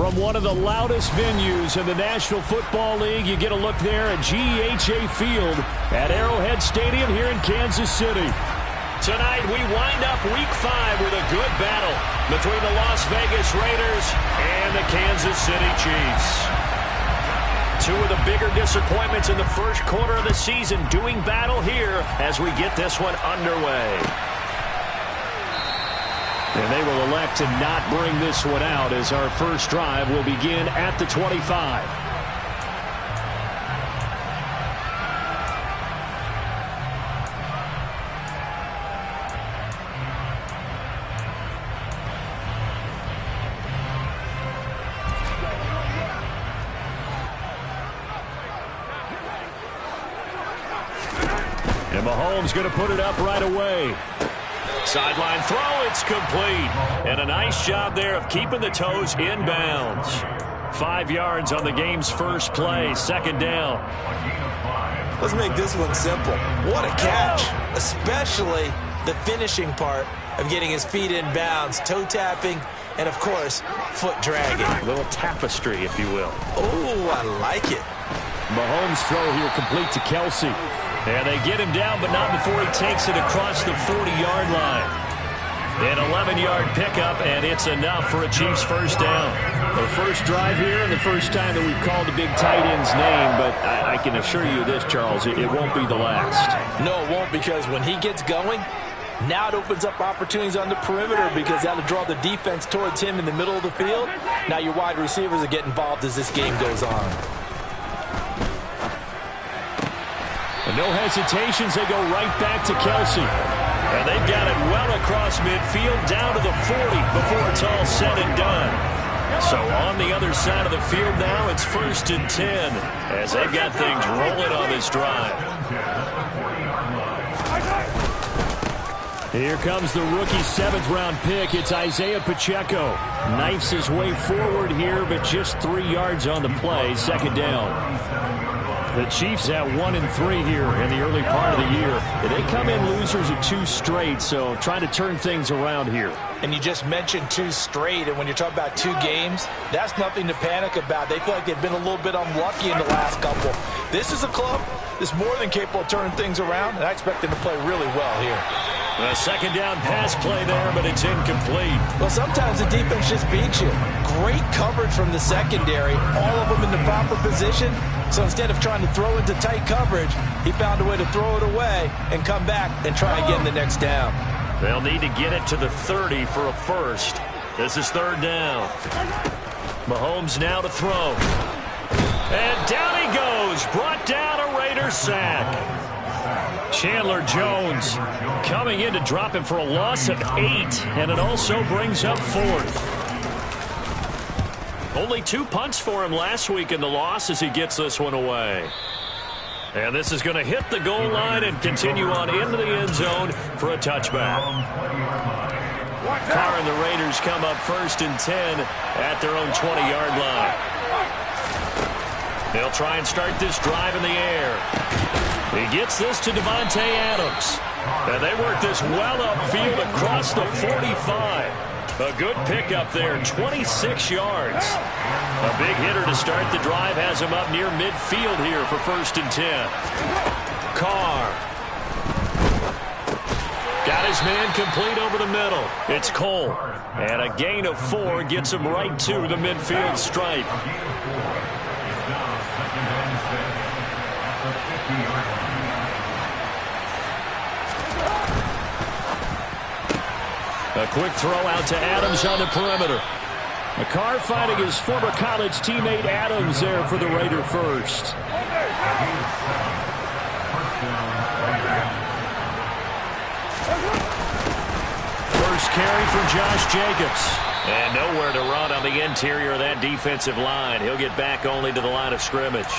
From one of the loudest venues in the National Football League, you get a look there at GEHA Field at Arrowhead Stadium here in Kansas City. Tonight, we wind up Week 5 with a good battle between the Las Vegas Raiders and the Kansas City Chiefs. Two of the bigger disappointments in the first quarter of the season doing battle here as we get this one underway. And they will elect to not bring this one out as our first drive will begin at the 25. And Mahomes going to put it up right away. Sideline throw, it's complete. And a nice job there of keeping the toes in bounds. 5 yards on the game's first play, second down. Let's make this one simple. What a catch, especially the finishing part of getting his feet in bounds, toe tapping, and of course, foot dragging. A little tapestry, if you will. Oh, I like it. Mahomes throw here complete to Kelsey. And they get him down, but not before he takes it across the 40-yard line. An 11-yard pickup, and it's enough for a Chiefs first down. The first drive here and the first time that we've called the big tight end's name, but I can assure you this, Charles, it won't be the last. No, it won't, because when he gets going, now it opens up opportunities on the perimeter because that'll draw the defense towards him in the middle of the field. Now your wide receivers will get involved as this game goes on. And no hesitations, they go right back to Kelsey. And they've got it well across midfield, down to the 40 before it's all said and done. So on the other side of the field now, it's 1st and 10 as they've got things rolling on this drive. Here comes the rookie 7th-round pick. It's Isaiah Pacheco. Knifes his way forward here, but just 3 yards on the play, second down. The Chiefs at 1-3 here in the early part of the year. They come in losers of 2 straight, so trying to turn things around here. And you just mentioned 2 straight, and when you're talking about 2 games, that's nothing to panic about. They feel like they've been a little bit unlucky in the last couple. This is a club that's more than capable of turning things around, and I expect them to play really well here. A second down pass play there, but it's incomplete. Well, sometimes the defense just beats you. Great coverage from the secondary, all of them in the proper position. So instead of trying to throw into tight coverage, he found a way to throw it away and come back and try again the next down. They'll need to get it to the 30 for a first. This is 3rd down. Mahomes now to throw. And down he goes. Brought down a Raiders sack. Chandler Jones coming in to drop him for a loss of 8. And it also brings up 4th. Only 2 punts for him last week in the loss as he gets this one away. And this is going to hit the goal line and continue on into the end zone for a touchback. Carr and the Raiders come up 1st and 10 at their own 20-yard line. They'll try and start this drive in the air. He gets this to Davante Adams. And they work this well upfield across the 45. A good pickup there, 26 yards. A big hitter to start the drive has him up near midfield here for 1st and 10. Carr. Got his man complete over the middle. It's Cole. And a gain of 4 gets him right to the midfield stripe. A quick throw out to Adams on the perimeter. Carr finding his former college teammate Adams there for the Raider first. First carry for Josh Jacobs. And nowhere to run on the interior of that defensive line. He'll get back only to the line of scrimmage.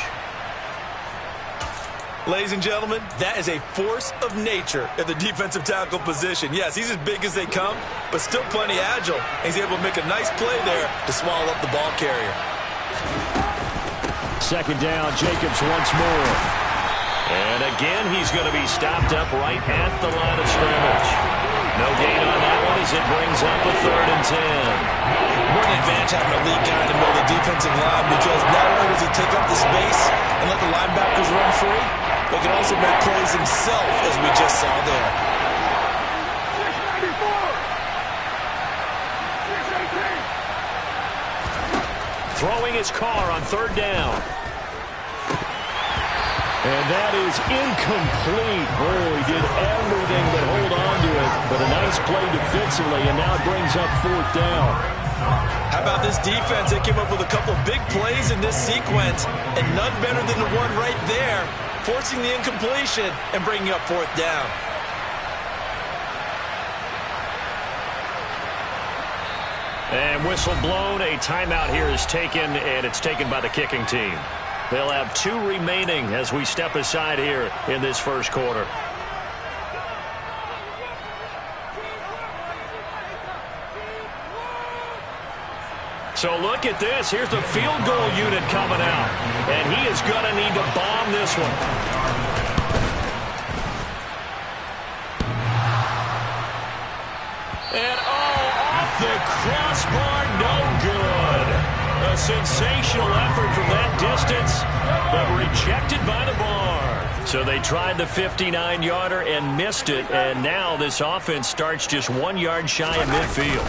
Ladies and gentlemen, that is a force of nature at the defensive tackle position. Yes, he's as big as they come, but still plenty agile. He's able to make a nice play there to swallow up the ball carrier. Second down, Jacobs once more. And again, he's going to be stopped up right at the line of scrimmage. No gain on that one as It brings up a 3rd and 10. What an advantage having a lead guy in the middle of the defensive line, because not only does he take up the space and let the linebackers run free, but he can also make plays himself, as we just saw there. Throwing his car on 3rd down. And that is incomplete. Oh, he did everything but hold on to it. But a nice play defensively, and now it brings up 4th down. How about this defense? They came up with a couple big plays in this sequence, and none better than the one right there, forcing the incompletion and bringing up 4th down. And whistle blown. A timeout here is taken, and it's taken by the kicking team. They'll have 2 remaining as we step aside here in this first quarter. So look at this. Here's the field goal unit coming out. And he is going to need to bomb this one. And off the crossbar, no good. A sensational effort from that distance, but rejected by the bar. So they tried the 59-yarder and missed it, and now this offense starts just 1 yard shy of midfield.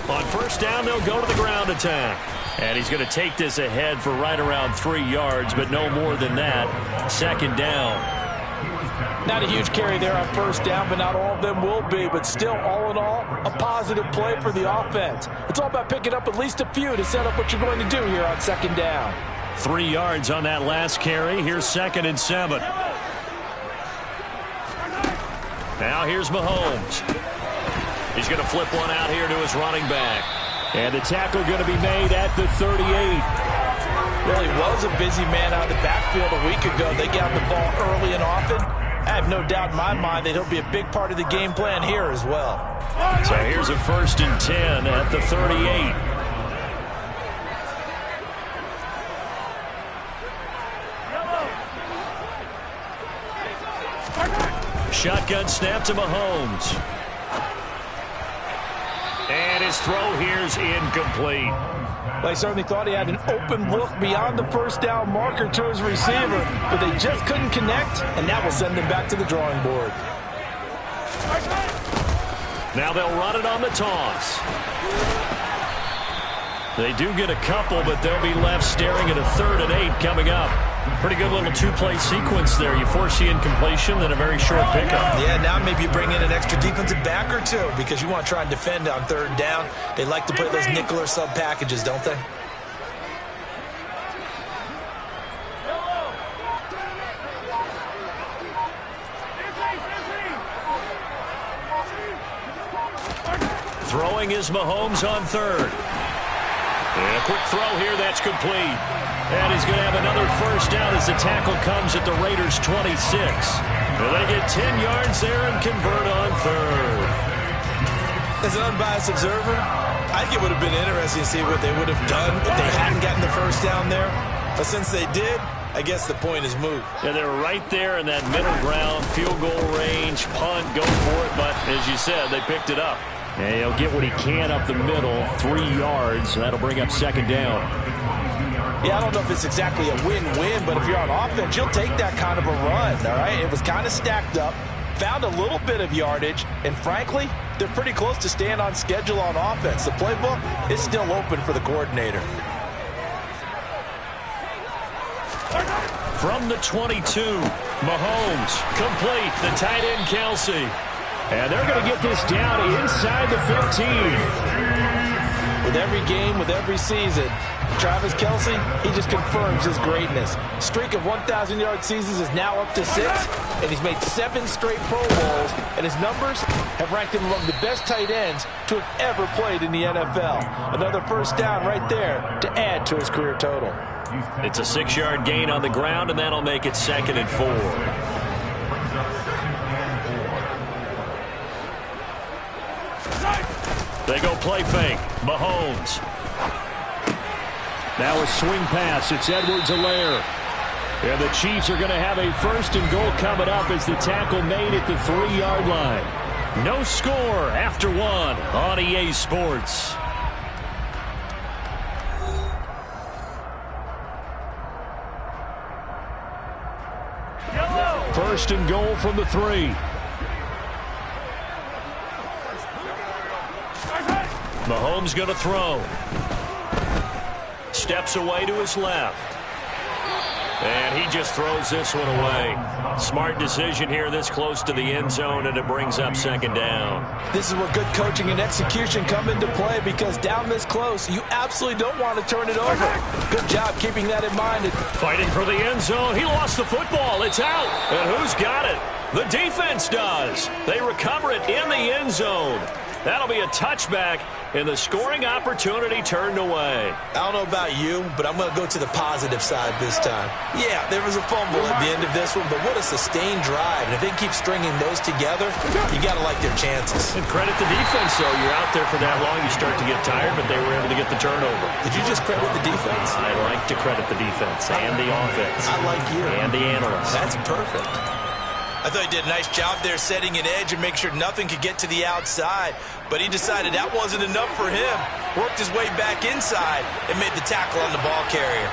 On 1st down, they'll go to the ground attack. And he's going to take this ahead for right around 3 yards, but no more than that. 2nd down. Not a huge carry there on 1st down, but not all of them will be. But still, all in all, a positive play for the offense. It's all about picking up at least a few to set up what you're going to do here on 2nd down. 3 yards on that last carry. Here's 2nd and 7. Now here's Mahomes. He's going to flip one out here to his running back. And the tackle going to be made at the 38. Well, he was a busy man out of the backfield a week ago. They got the ball early and often. I have no doubt in my mind that he'll be a big part of the game plan here as well. So here's a 1st and 10 at the 38. Shotgun snap to Mahomes. And his throw here is incomplete. They certainly thought he had an open look beyond the 1st down marker to his receiver, but they just couldn't connect, and that will send them back to the drawing board. Now they'll run it on the toss. They do get a couple, but they'll be left staring at a 3rd and 8 coming up. Pretty good little 2-play sequence there. You force the incompletion, then a very short pickup. Yeah, now maybe you bring in an extra defensive back or two because you want to try and defend on 3rd down. They like to play those nickel or sub packages, don't they? Throwing is Mahomes on 3rd. And a quick throw here, that's complete. And he's going to have another 1st down as the tackle comes at the Raiders' 26. And they get 10 yards there and convert on 3rd. As an unbiased observer, I think it would have been interesting to see what they would have done if they hadn't gotten the 1st down there. But since they did, I guess the point is moot. Yeah, they were right there in that middle ground, field goal range, punt, go for it. But as you said, they picked it up. And he'll get what he can up the middle, 3 yards, and that'll bring up 2nd down. Yeah, I don't know if it's exactly a win-win, but if you're on offense, you'll take that kind of a run, all right? It was kind of stacked up, found a little bit of yardage, and frankly, they're pretty close to staying on schedule on offense. The playbook is still open for the coordinator. From the 22, Mahomes, complete, the tight end Kelce. And they're going to get this down inside the 15. With every game, with every season, Travis Kelce, he just confirms his greatness. Streak of 1,000-yard seasons is now up to 6, and he's made 7 straight Pro Bowls, and his numbers have ranked him among the best tight ends to have ever played in the NFL. Another 1st down right there to add to his career total. It's a 6-yard gain on the ground, and that'll make it 2nd and 4. They go play fake. Mahomes. Now a swing pass. It's Edwards-Helaire. And the Chiefs are going to have a 1st and goal coming up as the tackle made at the 3-yard line. No score after one on EA Sports. First and goal from the 3. Mahomes going to throw. Steps away to his left. And he just throws this one away. Smart decision here this close to the end zone, and it brings up second down. This is where good coaching and execution come into play, because down this close, you absolutely don't want to turn it over. Good job keeping that in mind. Fighting for the end zone. He lost the football. It's out. And who's got it? The defense does. They recover it in the end zone. That'll be a touchback, and the scoring opportunity turned away. I don't know about you, but I'm going to go to the positive side this time. Yeah, there was a fumble at the end of this one, but what a sustained drive. And if they keep stringing those together, you got to like their chances. And credit the defense, though. You're out there for that long, you start to get tired, but they were able to get the turnover. Did you just credit the defense? I like to credit the defense and the offense. I like you. And the analysts. That's perfect. I thought he did a nice job there setting an edge and make sure nothing could get to the outside. But he decided that wasn't enough for him. Worked his way back inside and made the tackle on the ball carrier.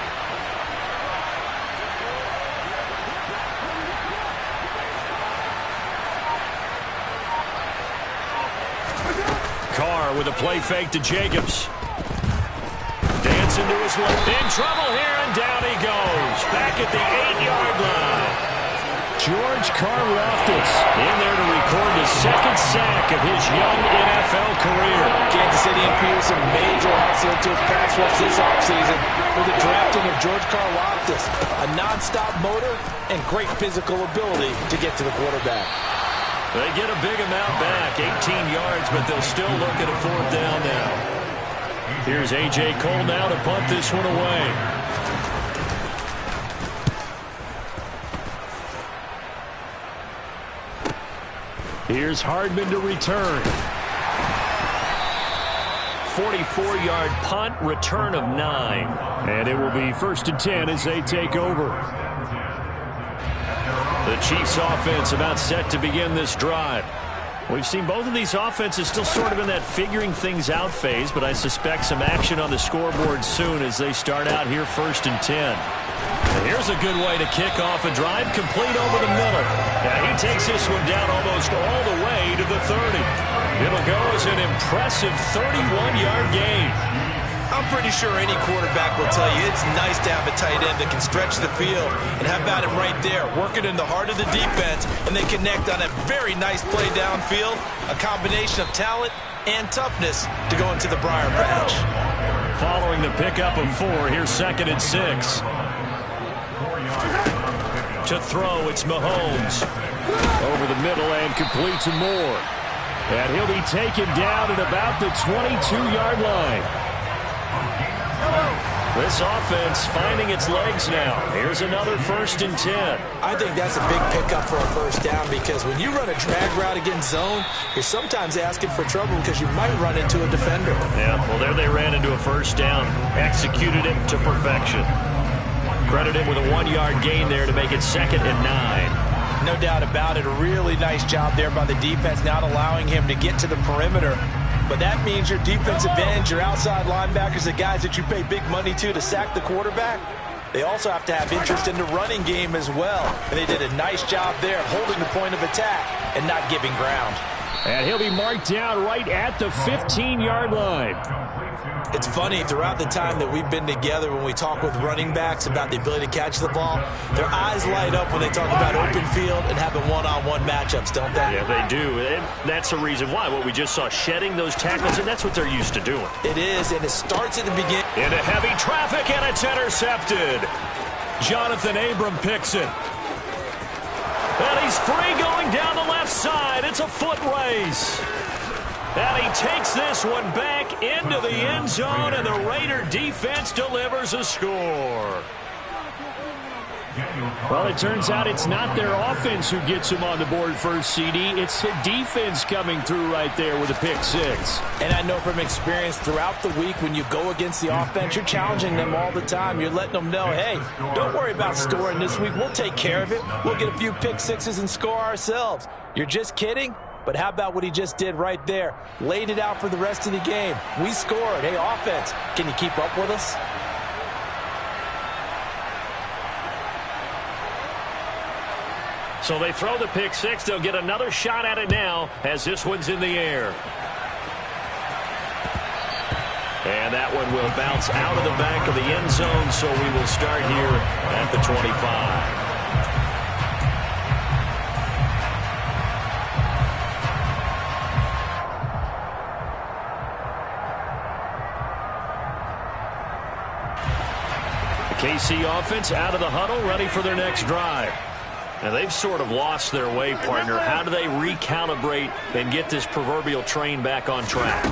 Carr with a play fake to Jacobs. Dancing to his left. In trouble here, and down he goes. Back at the 8-yard line. George Karlaftis in there to record the second sack of his young NFL career. Kansas City infused some major hustle into his pass rush this offseason with the drafting of George Karlaftis. A nonstop motor and great physical ability to get to the quarterback. They get a big amount back, 18 yards, but they'll still look at a 4th down now. Here's A.J. Cole now to punt this one away. Here's Hardman to return. 44-yard punt, return of 9. And it will be 1st and 10 as they take over. The Chiefs offense about set to begin this drive. We've seen both of these offenses still sort of in that figuring things out phase, but I suspect some action on the scoreboard soon as they start out here 1st and 10. And here's a good way to kick off a drive, complete over the middle. Now he takes this one down almost all the way to the 30. It'll go as an impressive 31-yard gain. I'm pretty sure any quarterback will tell you it's nice to have a tight end that can stretch the field. And how about him right there, working in the heart of the defense, and they connect on a very nice play downfield, a combination of talent and toughness to go into the briar patch. Following the pickup of 4, here's 2nd and 6. To throw, it's Mahomes. Over the middle and complete to Moore. And he'll be taken down at about the 22-yard line. This offense finding its legs now. Here's another 1st and 10. I think that's a big pickup for a 1st down, because when you run a drag route against zone, you're sometimes asking for trouble because you might run into a defender. Yeah, well, there they ran into a 1st down. Executed it to perfection. Credit him with a 1-yard gain there to make it 2nd and 9. No doubt about it. A really nice job there by the defense, not allowing him to get to the perimeter. But that means your defensive ends, your outside linebackers, the guys that you pay big money to sack the quarterback, they also have to have interest in the running game as well. And they did a nice job there holding the point of attack and not giving ground. And he'll be marked down right at the 15-yard line. It's funny, throughout the time that we've been together, when we talk with running backs about the ability to catch the ball, their eyes light up when they talk about open field and having one-on-one matchups, don't they? Yeah, they do. And that's the reason why. What we just saw, shedding those tackles, and that's what they're used to doing. It is, and it starts at the beginning. Into heavy traffic, and it's intercepted. Jonathan Abram picks it. And he's free going down the left side. It's a foot race. And he takes this one back into the end zone, and the Raider defense delivers a score. Well, it turns out it's not their offense who gets them on the board first, CD. It's the defense coming through right there with a pick 6. And I know from experience throughout the week, when you go against the offense, you're challenging them all the time. You're letting them know, hey, don't worry about scoring this week. We'll take care of it. We'll get a few pick 6s and score ourselves. You're just kidding? But how about what he just did right there? Laid it out for the rest of the game. We scored. Hey, offense, can you keep up with us? So they throw the pick six. They'll get another shot at it now as this one's in the air. And that one will bounce out of the back of the end zone, so we will start here at the 25. The KC offense out of the huddle, ready for their next drive. Now, they've sort of lost their way, partner. How do they recalibrate and get this proverbial train back on track?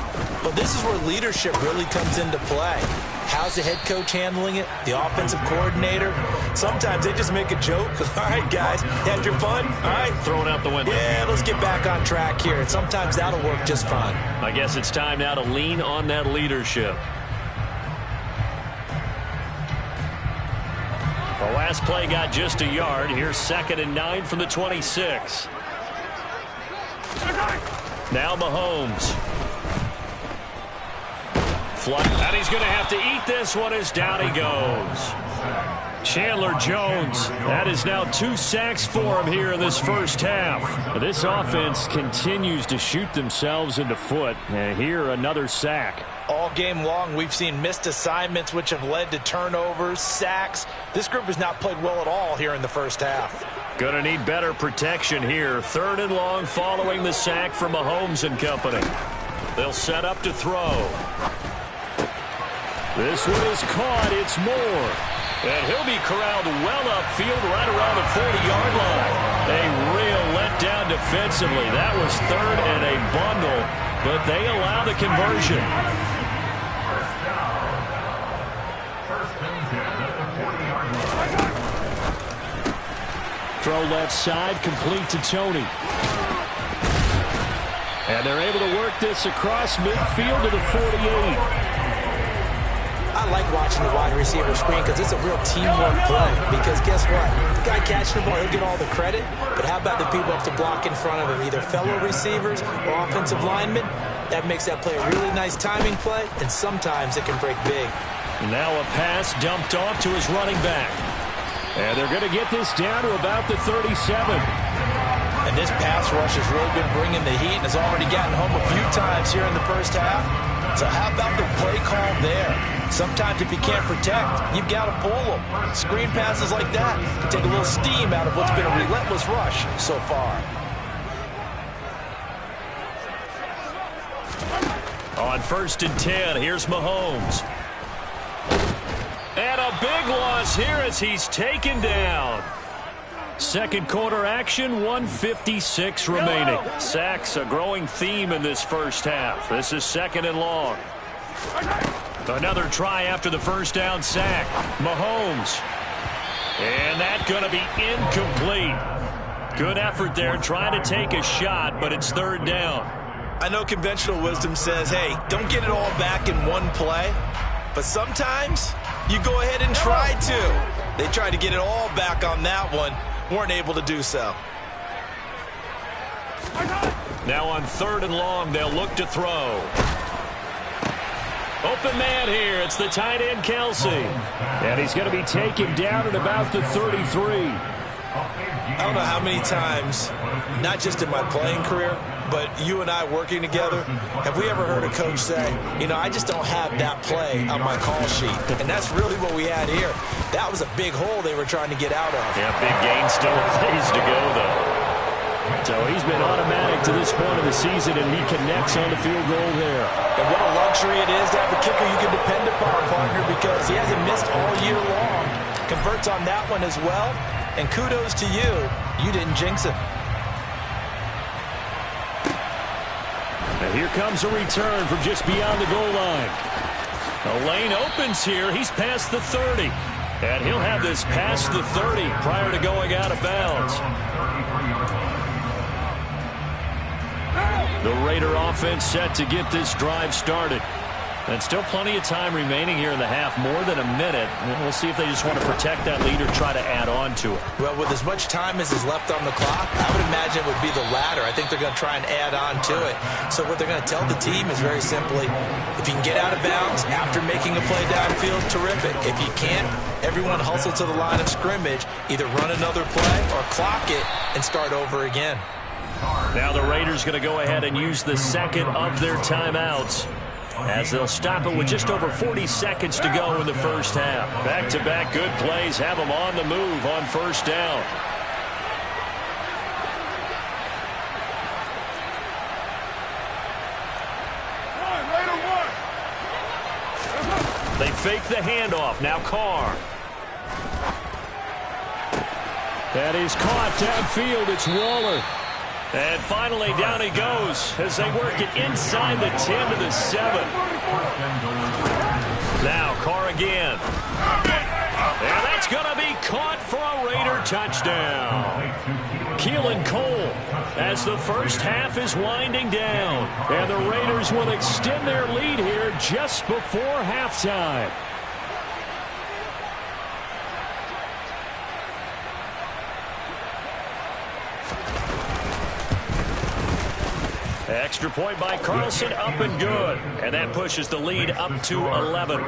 Well, this is where leadership really comes into play. How's the head coach handling it? The offensive coordinator? Sometimes they just make a joke. All right, guys, had your fun? All right. Throw it out the window. Yeah, let's get back on track here. And sometimes that'll work just fine. I guess it's time now to lean on that leadership. The last play got just a yard. Here's 2nd and 9 from the 26. Now Mahomes. Flush. And he's going to have to eat this one as down he goes. Chandler Jones. That is now 2 sacks for him here in this first half. This offense continues to shoot themselves in the foot. And here another sack. All game long, we've seen missed assignments, which have led to turnovers, sacks. This group has not played well at all here in the first half. Going to need better protection here. 3rd and long following the sack from Mahomes and company. They'll set up to throw. This one is caught. It's Moore. And he'll be corralled well upfield right around the 40-yard line. A real letdown defensively. That was 3rd and a bundle, but they allow the conversion. Throw left side, complete to Tony. And they're able to work this across midfield to the 48. I like watching the wide receiver screen because it's a real teamwork play. Because guess what? The guy catching the ball, he'll get all the credit. But how about the people up to block in front of him, either fellow receivers or offensive linemen? That makes that play a really nice timing play, and sometimes it can break big. Now a pass dumped off to his running back. And they're going to get this down to about the 37. And this pass rush has really been bringing the heat and has already gotten home a few times here in the first half. So how about the play call there? Sometimes if you can't protect, you've got to pull them. Screen passes like that take a little steam out of what's been a relentless rush so far. On 1st and 10, here's Mahomes. And a big loss here as he's taken down. Second quarter action, 1:56 remaining. Sacks, a growing theme in this first half. This is 2nd and long. Another try after the first down sack. Mahomes. And that's going to be incomplete. Good effort there trying to take a shot, but it's 3rd down. I know conventional wisdom says, hey, don't get it all back in one play. But sometimes you go ahead and try to. They tried to get it all back on that one. Weren't able to do so. Now on 3rd and long, they'll look to throw. Open man here. It's the tight end, Kelsey. And he's going to be taken down at about the 33. I don't know how many times, not just in my playing career, but you and I working together, have we ever heard a coach say, you know, I just don't have that play on my call sheet. And that's really what we had here. That was a big hole they were trying to get out of. Yeah, big gain, still a ways to go, though. So he's been automatic to this point of the season, and he connects on the field goal there. And what a luxury it is to have a kicker you can depend upon, partner, because he hasn't missed all year long. Converts on that one as well. And kudos to you. You didn't jinx it. And here comes a return from just beyond the goal line. The lane opens here. He's past the 30. And he'll have this past the 30 prior to going out of bounds. The Raider offense set to get this drive started. And still plenty of time remaining here in the half, more than a minute. We'll see if they just want to protect that lead or try to add on to it. Well, with as much time as is left on the clock, I would imagine it would be the latter. I think they're going to try and add on to it. So what they're going to tell the team is very simply, if you can get out of bounds after making a play downfield, terrific. If you can't, everyone hustle to the line of scrimmage, either run another play or clock it and start over again. Now the Raiders going to go ahead and use the second of their timeouts, as they'll stop it with just over 40 seconds to go in the first half. Back-to-back good plays have them on the move on first down. They fake the handoff. Now Carr. That is caught downfield. It's Waller. And finally, down he goes as they work it inside the 10 to the 7. Now, Carr again. And that's going to be caught for a Raider touchdown. Keelan Cole, as the first half is winding down. And the Raiders will extend their lead here just before halftime. Extra point by Carlson, up and good. And that pushes the lead up to 11.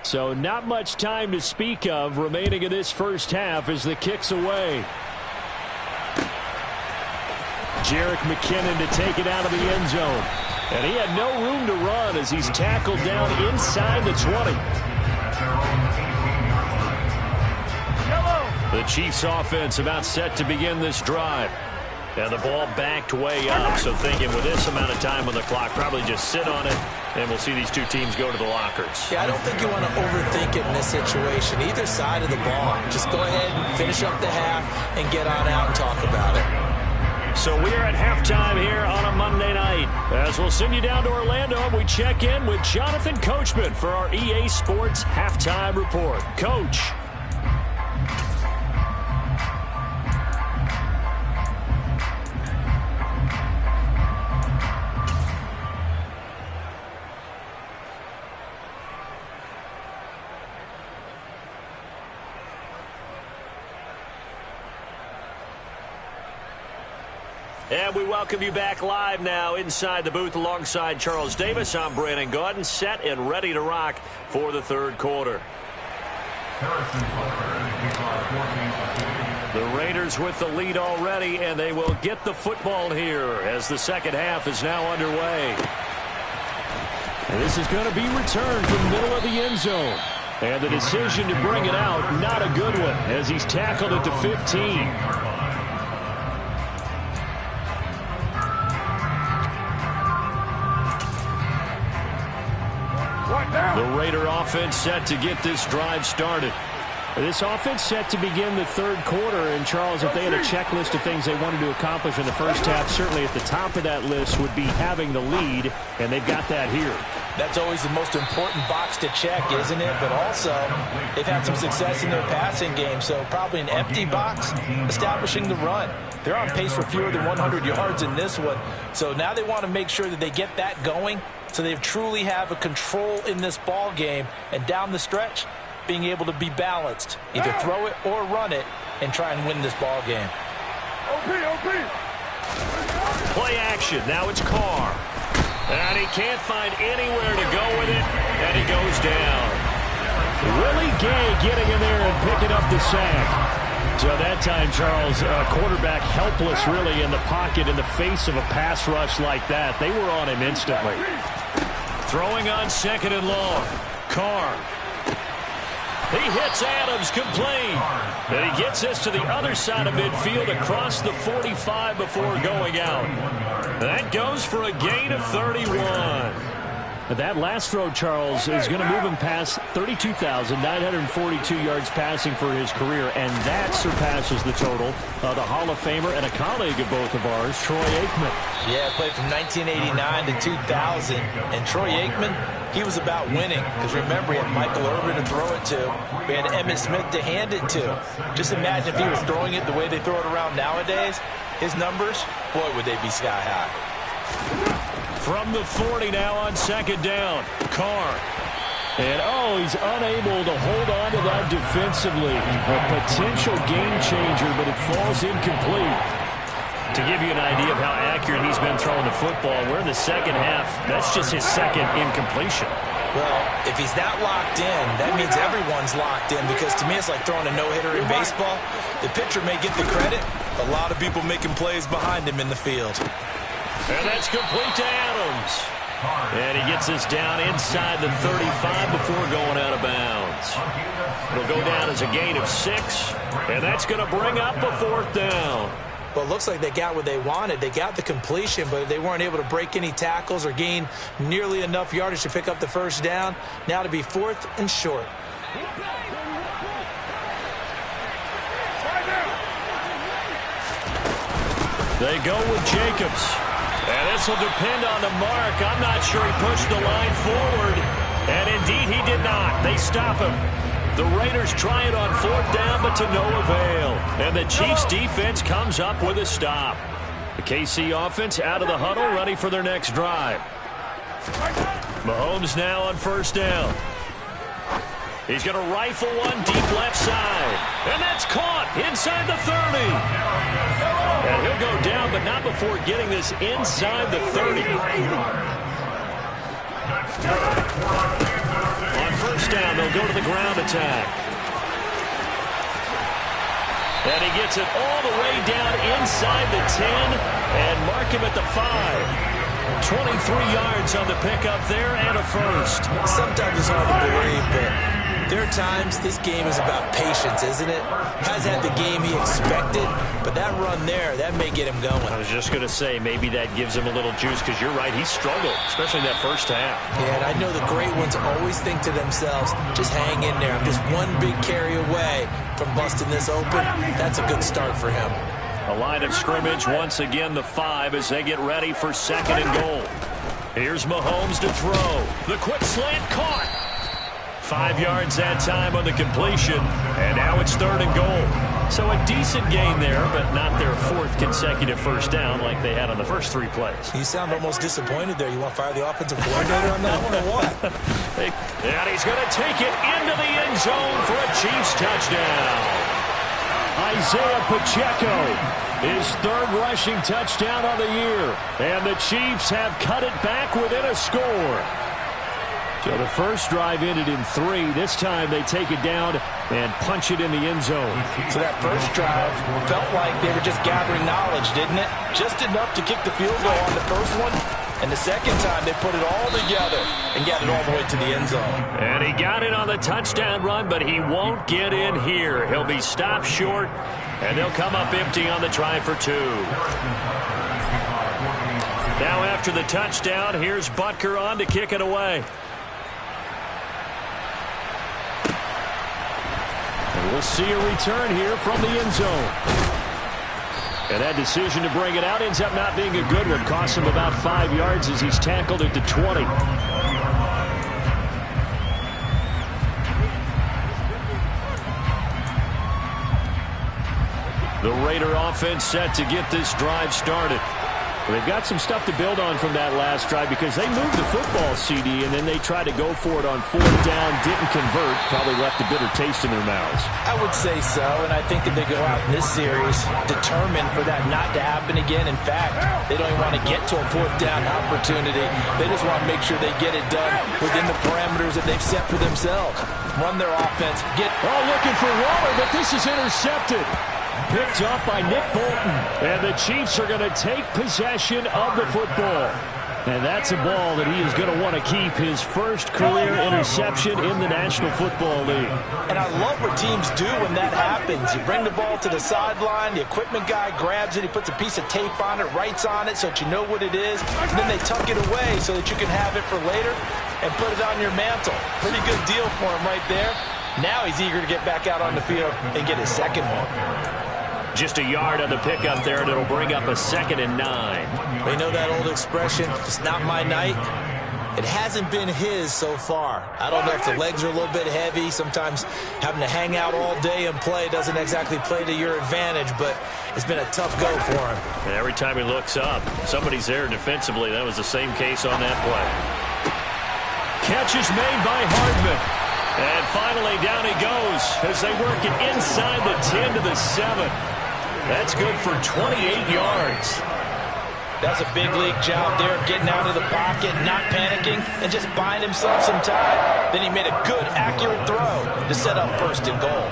So not much time to speak of remaining in this first half as the kick's away. Jerick McKinnon to take it out of the end zone. And he had no room to run as he's tackled down inside the 20. The Chiefs offense about set to begin this drive. And the ball backed way up, so thinking with this amount of time on the clock, probably just sit on it, and we'll see these two teams go to the lockers. Yeah, I don't think you want to overthink it in this situation. Either side of the ball. Just go ahead and finish up the half and get on out and talk about it. So we are at halftime here on a Monday night. As we'll send you down to Orlando, we check in with Jonathan Coachman for our EA Sports Halftime Report. Coach. And we welcome you back live now inside the booth alongside Charles Davis. I'm Brandon Gaudin, set and ready to rock for the third quarter. The Raiders with the lead already, and they will get the football here as the second half is now underway. And this is going to be returned from the middle of the end zone. And the decision to bring it out, not a good one, as he's tackled at the 15. The Raider offense set to get this drive started. This offense set to begin the third quarter. And, Charles, if they had a checklist of things they wanted to accomplish in the first half, certainly at the top of that list would be having the lead, and they've got that here. That's always the most important box to check, isn't it? But also, they've had some success in their passing game, so probably an empty box establishing the run. They're on pace for fewer than 100 yards in this one, so now they want to make sure that they get that going so they truly have a control in this ball game, and down the stretch, being able to be balanced, either throw it or run it, and try and win this ball game. Play action. Now it's Carr. And he can't find anywhere to go with it, and he goes down. Willie Gay getting in there and picking up the sack. So that time, Charles, quarterback helpless really in the pocket in the face of a pass rush like that. They were on him instantly. Throwing on second and long. Carr. He hits Adams complete. And he gets us to the other side of midfield across the 45 before going out. That goes for a gain of 31. That last throw, Charles, is going to move him past 32,942 yards passing for his career, and that surpasses the total of the Hall of Famer and a colleague of both of ours, Troy Aikman. Yeah, played from 1989 to 2000, and Troy Aikman he was about winning. Because remember, he had Michael Irvin to throw it to. We had Emmitt Smith to hand it to. Just imagine if he was throwing it the way they throw it around nowadays. His numbers, boy, would they be sky high. From the 40 now on second down. Carr. And, he's unable to hold on to that defensively. A potential game changer, but it falls incomplete. To give you an idea of how accurate he's been throwing the football, we're in the second half. That's just his second incompletion. Well, if he's that locked in, that means everyone's locked in, because to me it's like throwing a no-hitter in baseball. The pitcher may get the credit. A lot of people making plays behind him in the field. And that's complete to Adams. And he gets us down inside the 35 before going out of bounds. It'll go down as a gain of 6, and that's going to bring up a 4th down. Well, it looks like they got what they wanted. They got the completion, but they weren't able to break any tackles or gain nearly enough yardage to pick up the first down. Now to be 4th and short. They go with Jacobs. And this will depend on the mark. I'm not sure he pushed the line forward. And indeed, he did not. They stop him. The Raiders try it on 4th down, but to no avail. And the Chiefs defense comes up with a stop. The KC offense out of the huddle, ready for their next drive. Mahomes now on 1st down. He's going to rifle one deep left side. And that's caught inside the 30. And he'll go down, but not before getting this inside the 30. On 1st down, they'll go to the ground attack. And he gets it all the way down inside the 10 and mark him at the 5. 23 yards on the pickup there and a first. Sometimes it's hard to believe, but there are times this game is about patience, isn't it? Has had the game he expected, but that run there, that may get him going. I was just going to say, maybe that gives him a little juice, because you're right, he struggled, especially in that first half. Yeah, and I know the great ones always think to themselves, just hang in there. I'm just one big carry away from busting this open. That's a good start for him. A line of scrimmage, once again the 5 as they get ready for 2nd and goal. Here's Mahomes to throw. The quick slant caught. 5 yards that time on the completion, and now it's 3rd and goal. So a decent gain there, but not their 4th consecutive first down like they had on the first 3 plays. You sound almost disappointed there. You want to fire the offensive coordinator on that one or what? And he's going to take it into the end zone for a Chiefs touchdown. Isaiah Pacheco, his 3rd rushing touchdown on the year. And the Chiefs have cut it back within a score. So the first drive ended in 3. This time they take it down and punch it in the end zone. So that first drive felt like they were just gathering knowledge, didn't it? Just enough to kick the field goal on the first one. And the second time they put it all together and got it all the way to the end zone. And he got it on the touchdown run, but he won't get in here. He'll be stopped short, and they'll come up empty on the try for 2. Now after the touchdown, here's Butker on to kick it away. And we'll see a return here from the end zone. And that decision to bring it out ends up not being a good one. Costs him about 5 yards as he's tackled at the 20. The Raider offense set to get this drive started. Well, they've got some stuff to build on from that last drive, because they moved the football, CD, and then they tried to go for it on 4th down, didn't convert, probably left a bitter taste in their mouths. I would say so, and I think that they go out in this series determined for that not to happen again. In fact, they don't even want to get to a 4th down opportunity. They just want to make sure they get it done within the parameters that they've set for themselves. Run their offense. Looking for Waller, but this is intercepted. Picked up by Nick Bolton. And the Chiefs are going to take possession of the football. And that's a ball that he is going to want to keep, his first career interception in the National Football League. And I love what teams do when that happens. You bring the ball to the sideline, the equipment guy grabs it, he puts a piece of tape on it, writes on it so that you know what it is, and then they tuck it away so that you can have it for later and put it on your mantle. Pretty good deal for him right there. Now he's eager to get back out on the field and get his second one. Just a yard on the pickup there, and it'll bring up a 2nd and 9. We know that old expression, it's not my night. It hasn't been his so far. I don't know if the legs are a little bit heavy. Sometimes having to hang out all day and play doesn't exactly play to your advantage, but it's been a tough go for him. And every time he looks up, somebody's there defensively. That was the same case on that play. Catch is made by Hardman. And finally, down he goes as they work it inside the 10 to the 7. That's good for 28 yards. That's a big league job there of getting out of the pocket, not panicking, and just buying himself some time. Then he made a good, accurate throw to set up first and goal.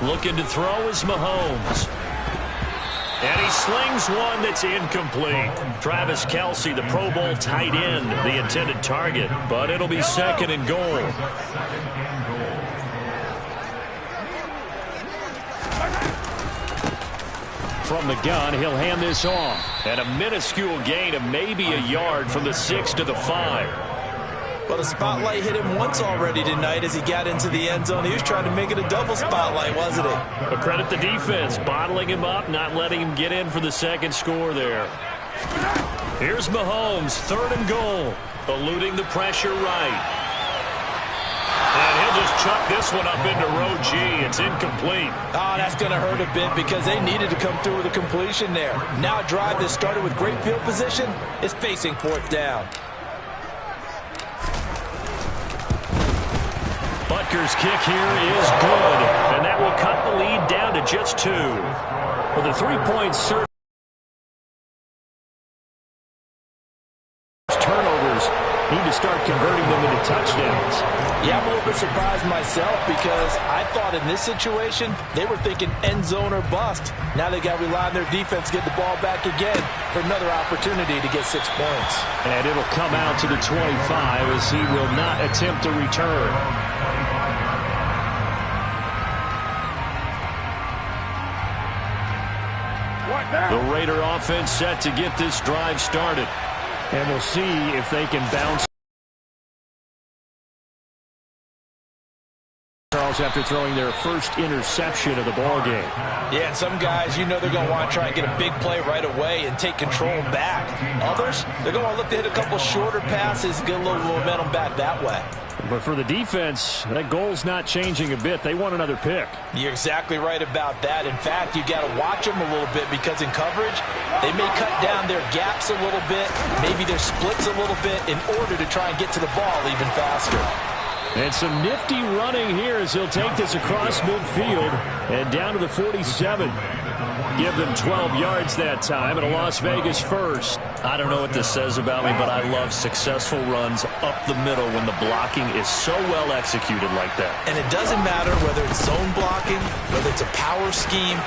Looking to throw is Mahomes. And he slings one that's incomplete. Travis Kelce, the Pro Bowl tight end, the intended target. But it'll be second and goal. From the gun, he'll hand this off. And a minuscule gain of maybe a yard from the 6 to the 5. Well, the spotlight hit him once already tonight as he got into the end zone. He was trying to make it a double spotlight, wasn't he? But credit the defense, bottling him up, not letting him get in for the second score there. Here's Mahomes, third and goal, eluding the pressure right. And he'll just chuck this one up into row G. It's incomplete. Oh, that's going to hurt a bit because they needed to come through with a completion there. Now a drive that started with great field position is facing fourth down. Butker's kick here is good, and that will cut the lead down to just 2. With a 3-point surge, turnovers need to start converting them into touchdowns. Yeah, I'm a little bit surprised myself because I thought in this situation they were thinking end zone or bust. Now they got to rely on their defense to get the ball back again for another opportunity to get 6 points. And it'll come out to the 25 as he will not attempt to return. The Raider offense set to get this drive started. And we'll see if they can bounce after throwing their first interception of the ball game. Yeah, and some guys, you know they're going to want to try and get a big play right away and take control back. Others, they're going to look to hit a couple shorter passes, get a little momentum back that way. But for the defense, that goal's not changing a bit. They want another pick. You're exactly right about that. In fact, you got to watch them a little bit because in coverage, they may cut down their gaps a little bit, maybe their splits a little bit in order to try and get to the ball even faster. And some nifty running here as he'll take this across midfield and down to the 47. Give them 12 yards that time and a Las Vegas first. I don't know what this says about me, but I love successful runs up the middle when the blocking is so well executed like that. And it doesn't matter whether it's zone blocking, whether it's a power scheme.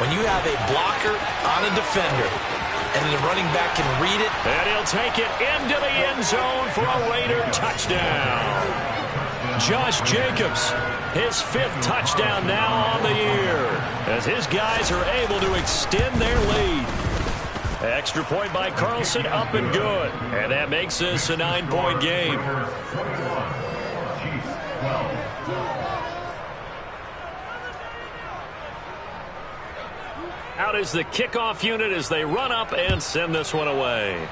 When you have a blocker on a defender and the running back can read it. And he'll take it into the end zone for a Raider touchdown. Josh Jacobs, his 5th touchdown now on the year, as his guys are able to extend their lead. Extra point by Carlson, up and good. And that makes this a 9-point game. Out is the kickoff unit as they run up and send this one away.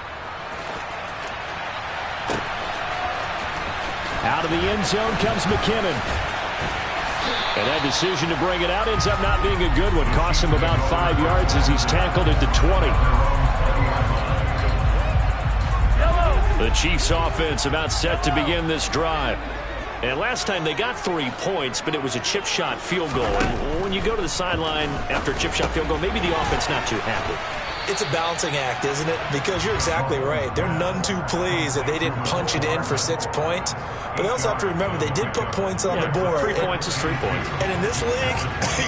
Out of the end zone comes McKinnon. And that decision to bring it out ends up not being a good one. Costs him about 5 yards as he's tackled at the 20. The Chiefs offense about set to begin this drive. And last time they got 3 points, but it was a chip shot field goal. And when you go to the sideline after a chip shot field goal, maybe the offense not too happy. It's a balancing act, isn't it? Because you're exactly right. They're none too pleased that they didn't punch it in for 6 points. But they also have to remember they did put points on the board. 3 points is 3 points. And in this league,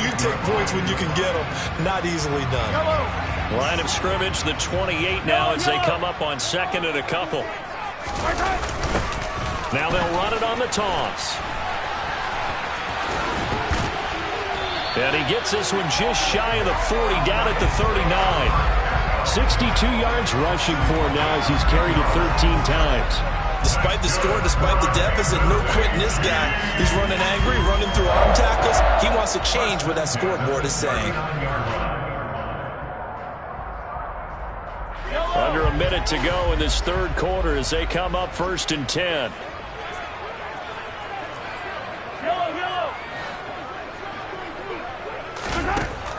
you take points when you can get them. Not easily done. Line of scrimmage, the 28 now as they come up on second and a couple. Now they'll run it on the toss. And he gets this one just shy of the 40, down at the 39. 62 yards rushing for him now as he's carried it 13 times. Despite the score, despite the deficit, no quitting this guy. He's running angry, running through arm tackles. He wants to change what that scoreboard is saying. Under a minute to go in this third quarter as they come up 1st and 10.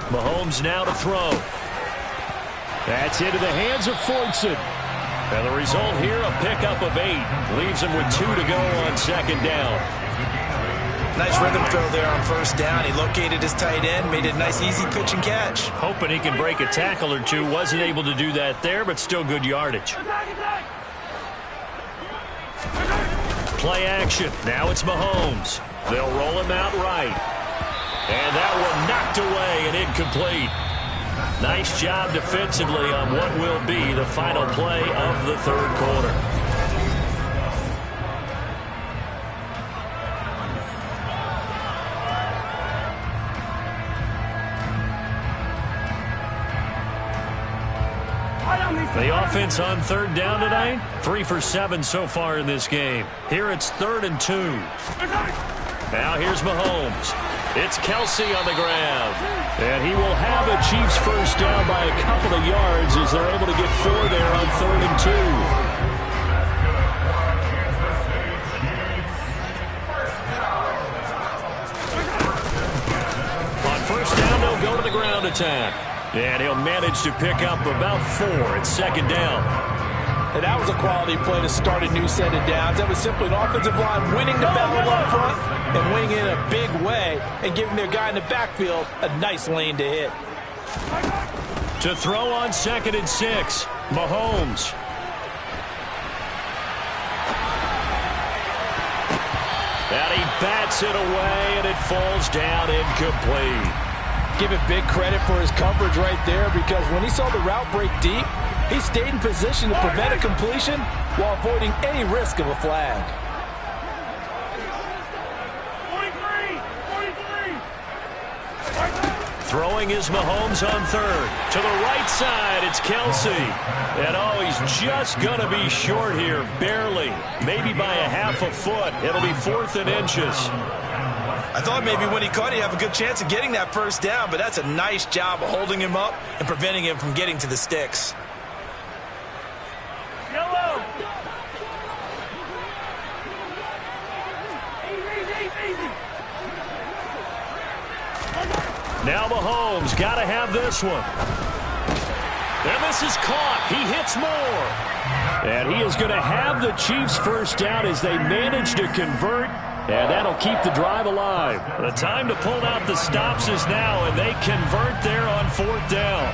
Mahomes now to throw. That's into the hands of Fortson. And the result here, a pickup of 8. Leaves him with 2 to go on 2nd down. Nice rhythm throw there on 1st down. He located his tight end, made it a nice easy pitch and catch. Hoping he can break a tackle or two. Wasn't able to do that there, but still good yardage. Play action. Now it's Mahomes. They'll roll him out right. And that one knocked away and incomplete. Nice job defensively on what will be the final play of the third quarter. The offense on 3rd down tonight, 3 for 7 so far in this game. Here it's 3rd and 2. Now here's Mahomes. It's Kelsey on the ground. And he will have the Chiefs first down by a couple of yards as they're able to get 4 there on 3rd and 2. On 1st down, they'll go to the ground attack. And he'll manage to pick up about 4 at 2nd down. And that was a quality play to start a new set of downs. That was simply an offensive line winning the battle up front and winning in a big way and giving their guy in the backfield a nice lane to hit. To throw on 2nd and 6, Mahomes. And he bats it away, and it falls down incomplete. Give it big credit for his coverage right there, because when he saw the route break deep, he stayed in position to prevent a completion while avoiding any risk of a flag. 43. Throwing is Mahomes on 3rd. To the right side, it's Kelsey. And oh, he's just going to be short here, barely. Maybe by a half a foot. It'll be 4th and inches. I thought maybe when he caught, he'd have a good chance of getting that first down, but that's a nice job of holding him up and preventing him from getting to the sticks. Yellow. Now Mahomes got to have this one. And this is caught. He hits more. And he is going to have the Chiefs first down as they manage to convert. And that'll keep the drive alive. The time to pull out the stops is now, and they convert there on 4th down.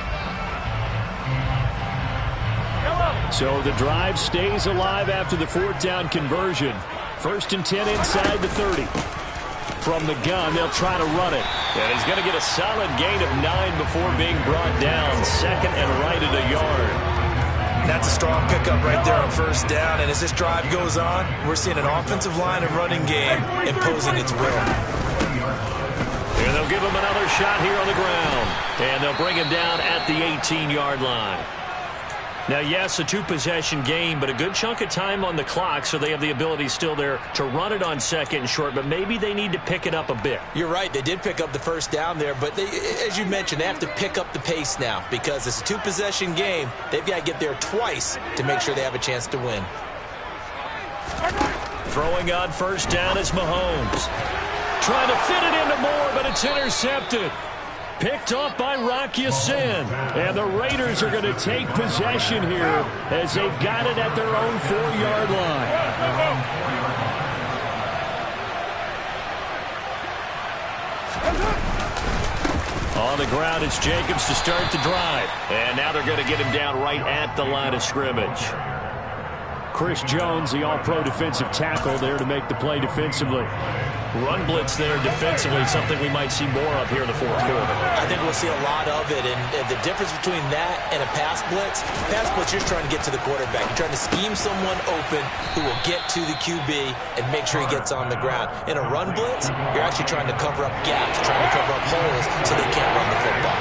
So the drive stays alive after the 4th down conversion. 1st and 10 inside the 30. From the gun, they'll try to run it. And he's going to get a solid gain of 9 before being brought down. 2nd and right at a yard. That's a strong pickup right there on 1st down. And as this drive goes on, we're seeing an offensive line and running game imposing its will. And they'll give him another shot here on the ground. And they'll bring him down at the 18-yard line. Now, yes, a 2-possession game, but a good chunk of time on the clock, so they have the ability still there to run it on 2nd and short, but maybe they need to pick it up a bit. You're right. They did pick up the first down there, but they, as you mentioned, they have to pick up the pace now because it's a 2-possession game. They've got to get there twice to make sure they have a chance to win. Throwing on 1st down is Mahomes. Trying to fit it into Moore, but it's intercepted. Picked off by Rock Ya-Sin. And the Raiders are going to take possession here as they've got it at their own 4-yard line. On the ground, it's Jacobs to start the drive. And now they're going to get him down right at the line of scrimmage. Chris Jones, the all-pro defensive tackle, there to make the play defensively. Run blitz there defensively, something we might see more of here in the 4th quarter. I think we'll see a lot of it, and the difference between that and a pass blitz, you're trying to get to the quarterback. You're trying to scheme someone open who will get to the QB and make sure he gets on the ground. In a run blitz, you're actually trying to cover up gaps, trying to cover up holes so they can't run the football.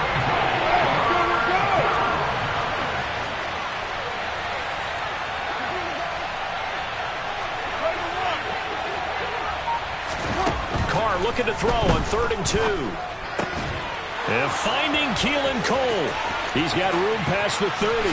Carr looking to throw on 3rd and 2. And finding Keelan Cole. He's got room past the 30.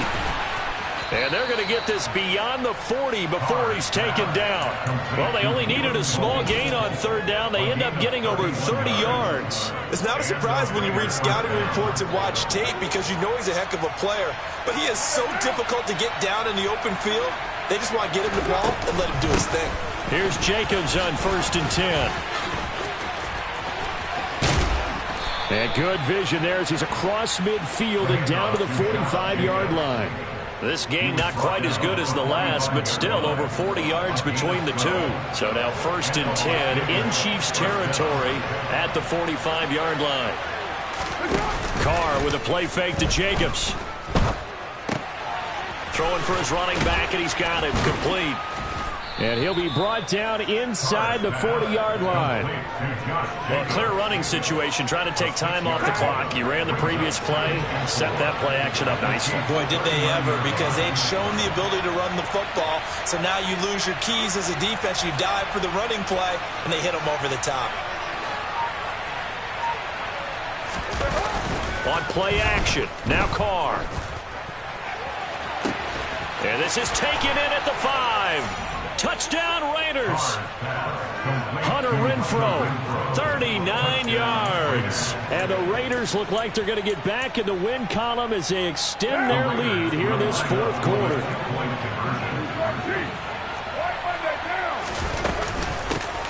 And they're going to get this beyond the 40 before he's taken down. Well, they only needed a small gain on 3rd down. They end up getting over 30 yards. It's not a surprise when you read scouting reports and watch tape because you know he's a heck of a player. But he is so difficult to get down in the open field. They just want to get him the ball and let him do his thing. Here's Jacobs on 1st and 10. And good vision there as he's across midfield and down to the 45-yard line. This gain not quite as good as the last, but still over 40 yards between the two. So now 1st and 10 in Chiefs territory at the 45-yard line. Carr with a play fake to Jacobs. Throwing for his running back, and he's got him complete. And he'll be brought down inside the 40-yard line. Well, clear running situation, trying to take time off the clock. He ran the previous play, set that play action up nicely. Boy, did they ever, because they'd shown the ability to run the football. So now you lose your keys as a defense. You dive for the running play, and they hit them over the top. On play action, now Carr. And this is taken in at the 5. Touchdown Raiders. Hunter Renfrow, 39 yards. And the Raiders look like they're going to get back in the win column as they extend their lead here in this 4th quarter.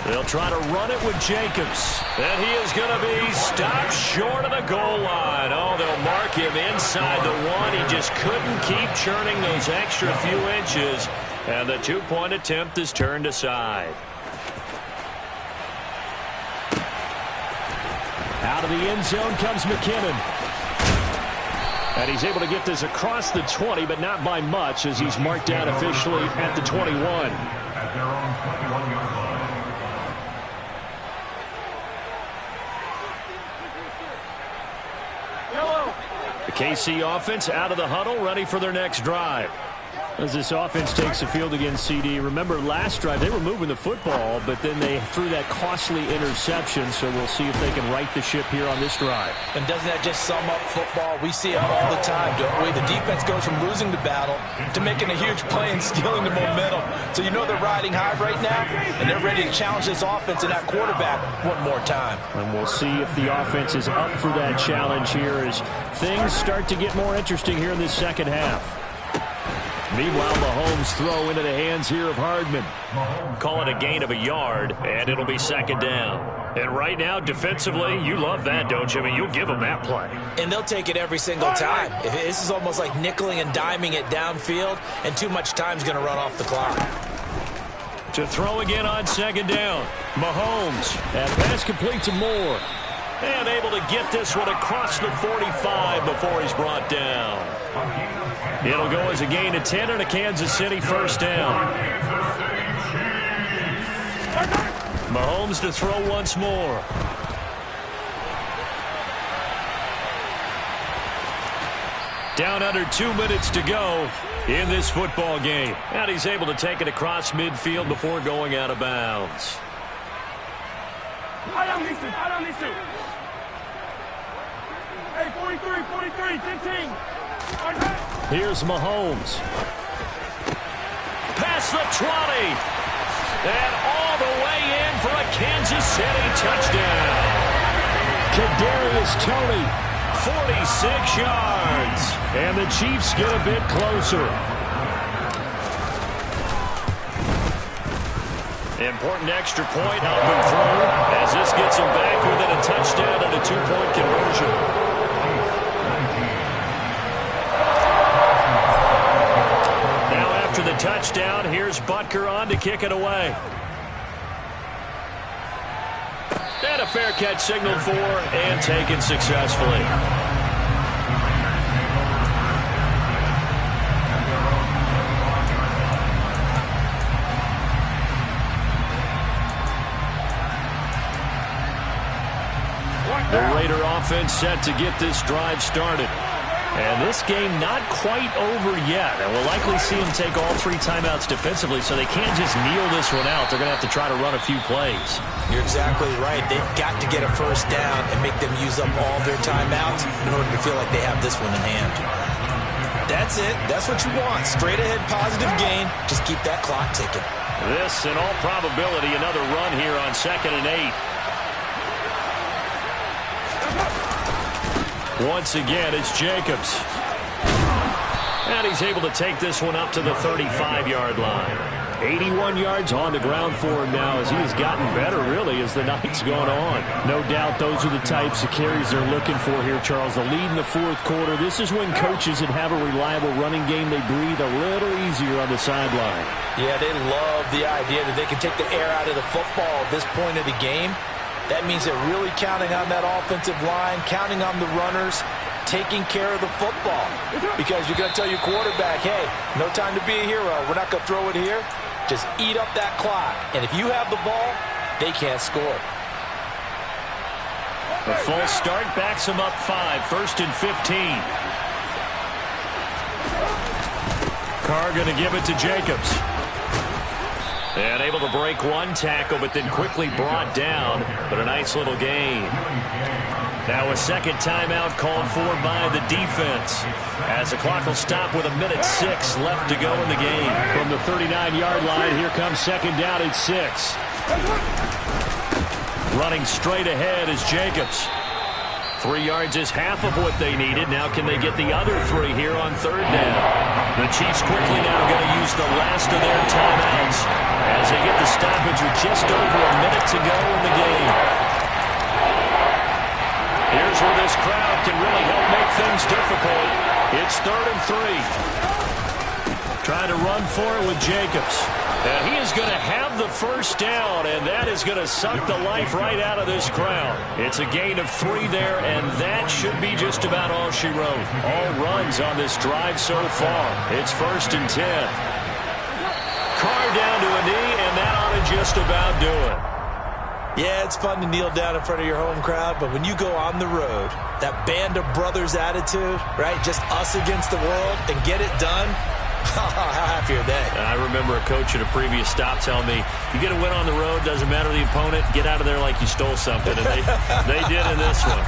They'll try to run it with Jacobs. And he is going to be stopped short of the goal line. Oh, they'll mark him inside the 1. He just couldn't keep churning those extra few inches. And the 2-point attempt is turned aside. Out of the end zone comes McKinnon. And he's able to get this across the 20, but not by much as he's marked down officially at the 21. The KC offense out of the huddle, ready for their next drive. As this offense takes the field against CD, remember last drive they were moving the football, but then they threw that costly interception, so we'll see if they can right the ship here on this drive. And doesn't that just sum up football? We see it all the time, don't we? The defense goes from losing the battle to making a huge play and stealing the momentum. So you know they're riding high right now, and they're ready to challenge this offense and that quarterback one more time. And we'll see if the offense is up for that challenge here as things start to get more interesting here in this second half. Meanwhile, Mahomes throw into the hands here of Hardman. Call it a gain of a yard, and it'll be 2nd down. And right now, defensively, you love that, don't you? I mean, you'll give them that play. And they'll take it every single time. This is almost like nickeling and diming it downfield, and too much time's going to run off the clock. To throw again on 2nd down. Mahomes, and pass complete to Moore. And able to get this one across the 45 before he's brought down. It'll go as a gain of 10 and a Kansas City 1st down. Mahomes to throw once more. Down under 2 minutes to go in this football game. And he's able to take it across midfield before going out of bounds. Hey, 43, 15. Here's Mahomes. Past the 20. And all the way in for a Kansas City touchdown. Kadarius Toney, 46 yards. And the Chiefs get a bit closer. Important extra point helping through as this gets him back within a touchdown and a 2-point conversion. After the touchdown, here's Butker on to kick it away. And a fair catch signaled for and taken successfully. The Raider offense set to get this drive started. And this game not quite over yet. And we'll likely see them take all 3 timeouts defensively, so they can't just kneel this one out. They're going to have to try to run a few plays. You're exactly right. They've got to get a first down and make them use up all their timeouts in order to feel like they have this one in hand. That's it. That's what you want. Straight ahead positive gain. Just keep that clock ticking. This, in all probability, another run here on 2nd and 8. Once again, it's Jacobs. And he's able to take this one up to the 35-yard line. 81 yards on the ground for him now as he has gotten better, really, as the night's gone on. No doubt those are the types of carries they're looking for here, Charles. The lead in the 4th quarter. This is when coaches that have a reliable running game, they breathe a little easier on the sideline. Yeah, they love the idea that they can take the air out of the football at this point of the game. That means they're really counting on that offensive line, counting on the runners, taking care of the football. Because you're going to tell your quarterback, hey, no time to be a hero. We're not going to throw it here. Just eat up that clock. And if you have the ball, they can't score. The full start backs them up 5, 1st and 15. Carr going to give it to Jacobs. And able to break one tackle, but then quickly brought down. But a nice little gain. Now a second timeout called for by the defense. As the clock will stop with 1:06 left to go in the game. From the 39-yard line, here comes 2nd down at 6. Running straight ahead is Jacobs. 3 yards is half of what they needed. Now can they get the other 3 here on 3rd down? The Chiefs quickly now going to use the last of their timeouts as they get the stoppage with just over a minute to go in the game. Here's where this crowd can really help make things difficult. It's 3rd and 3. Trying to run for it with Jacobs. And he is going to have the first down, and that is going to suck the life right out of this crowd. It's a gain of 3 there, and that should be just about all she wrote. All runs on this drive so far. It's 1st and 10. Carr down to a knee, and that ought to just about do it. Yeah, it's fun to kneel down in front of your home crowd, but when you go on the road, that band of brothers attitude, right, just us against the world, and get it done, how happy are they? I remember a coach at a previous stop telling me, you get a win on the road, doesn't matter the opponent, get out of there like you stole something. And they did in this one.